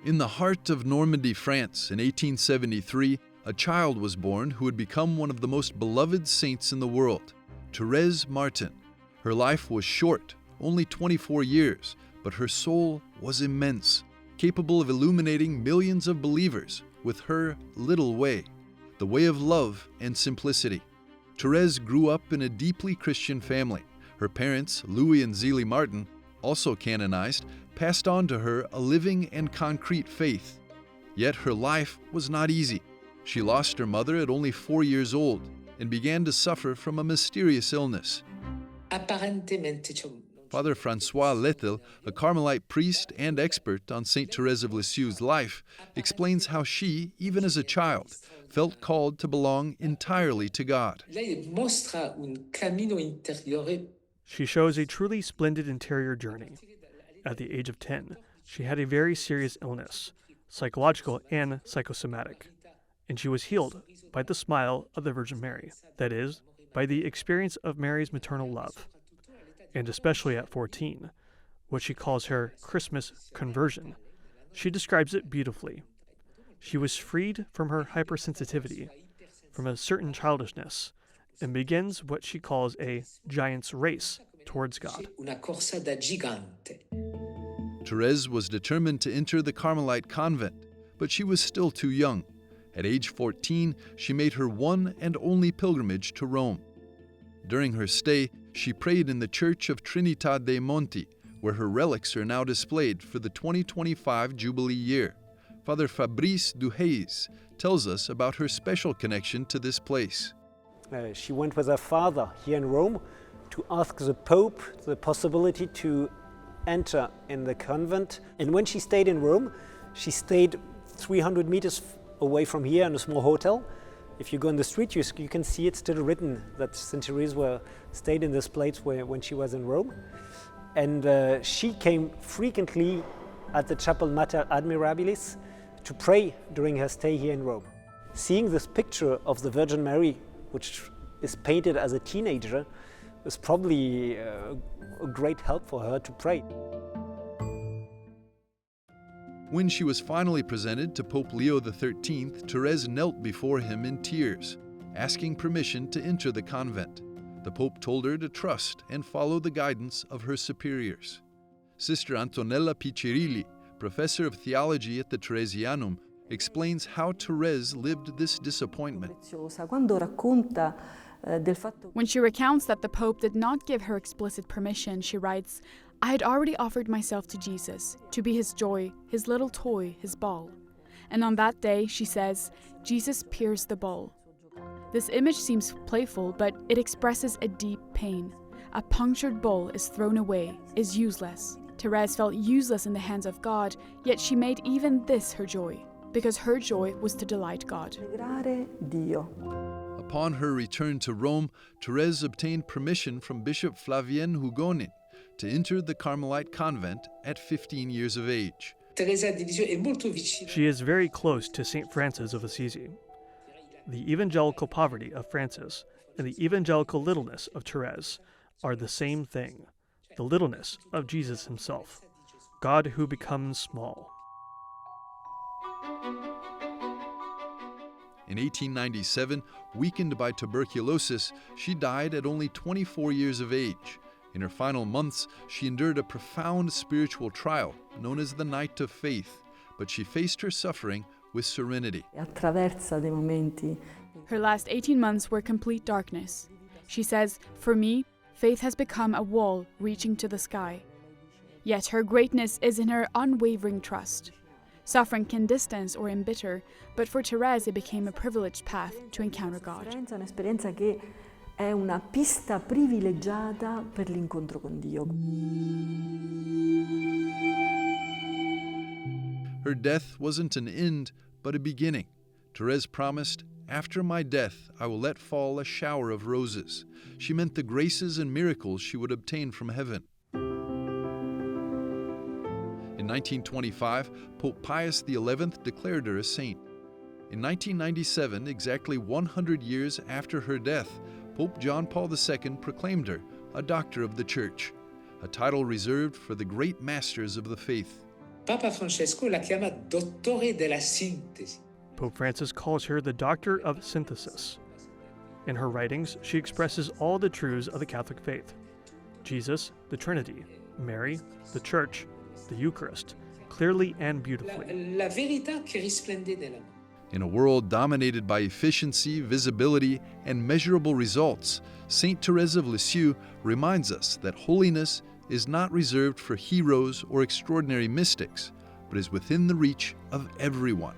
In the heart of Normandy, France, in 1873, a child was born who would become one of the most beloved saints in the world, Thérèse Martin. Her life was short, only 24 years, but her soul was immense, capable of illuminating millions of believers with her little way, the way of love and simplicity. Thérèse grew up in a deeply Christian family. Her parents, Louis and Zélie Martin, also canonized, passed on to her a living and concrete faith. Yet her life was not easy. She lost her mother at only 4 years old and began to suffer from a mysterious illness. Father François Lettel, a Carmelite priest and expert on Saint Thérèse of Lisieux's life, explains how she, even as a child, felt called to belong entirely to God. She shows a truly splendid interior journey. At the age of 10, she had a very serious illness, psychological and psychosomatic, and she was healed by the smile of the Virgin Mary, that is, by the experience of Mary's maternal love, and especially at 14, what she calls her Christmas conversion. She describes it beautifully. She was freed from her hypersensitivity, from a certain childishness, and begins what she calls a giant's race towards God. Thérèse was determined to enter the Carmelite convent, but she was still too young. At age 14, she made her one and only pilgrimage to Rome. During her stay, she prayed in the Church of Trinità dei Monti, where her relics are now displayed for the 2025 Jubilee year. Father Fabrice Duhayes tells us about her special connection to this place. She went with her father here in Rome to ask the Pope the possibility to enter in the convent. And when she stayed in Rome, she stayed 300 meters away from here in a small hotel. If you go in the street, you can see it still written that St. Thérèse stayed in this place when she was in Rome. And she came frequently at the Chapel Mater Admirabilis to pray during her stay here in Rome. Seeing this picture of the Virgin Mary, which is painted as a teenager, was probably a great help for her to pray. When she was finally presented to Pope Leo XIII, Thérèse knelt before him in tears, asking permission to enter the convent. The Pope told her to trust and follow the guidance of her superiors. Sister Antonella Piccirilli, professor of theology at the Theresianum, explains how Thérèse lived this disappointment. When she recounts that the Pope did not give her explicit permission, she writes, "I had already offered myself to Jesus, to be his joy, his little toy, his ball. And on that day," she says, "Jesus pierced the ball." This image seems playful, but it expresses a deep pain. A punctured ball is thrown away, is useless. Thérèse felt useless in the hands of God, yet she made even this her joy, because her joy was to delight God. Upon her return to Rome, Thérèse obtained permission from Bishop Flavien Hugonin to enter the Carmelite convent at 15 years of age. She is very close to St. Francis of Assisi. The evangelical poverty of Francis and the evangelical littleness of Thérèse are the same thing, the littleness of Jesus himself, God who becomes small. In 1897, weakened by tuberculosis, she died at only 24 years of age. In her final months, she endured a profound spiritual trial known as the Night of Faith, but she faced her suffering with serenity. Her last 18 months were complete darkness. She says, "For me, faith has become a wall reaching to the sky. Yet her greatness is in her unwavering trust. Suffering can distance or embitter, but for Thérèse it became a privileged path to encounter God." È una pista privilegiata per l'incontro con Dio. Her death wasn't an end, but a beginning. Thérèse promised, "After my death, I will let fall a shower of roses." She meant the graces and miracles she would obtain from heaven. In 1925, Pope Pius XI declared her a saint. In 1997, exactly 100 years after her death, Pope John Paul II proclaimed her a Doctor of the Church, a title reserved for the great masters of the faith. Papa Francesco la chiama dottore della sintesi. Pope Francis calls her the Doctor of Synthesis. In her writings, she expresses all the truths of the Catholic faith: Jesus, the Trinity, Mary, the Church, the Eucharist, clearly and beautifully. La verità che risplende nell'amore. In a world dominated by efficiency, visibility, and measurable results, Saint Thérèse of Lisieux reminds us that holiness is not reserved for heroes or extraordinary mystics, but is within the reach of everyone.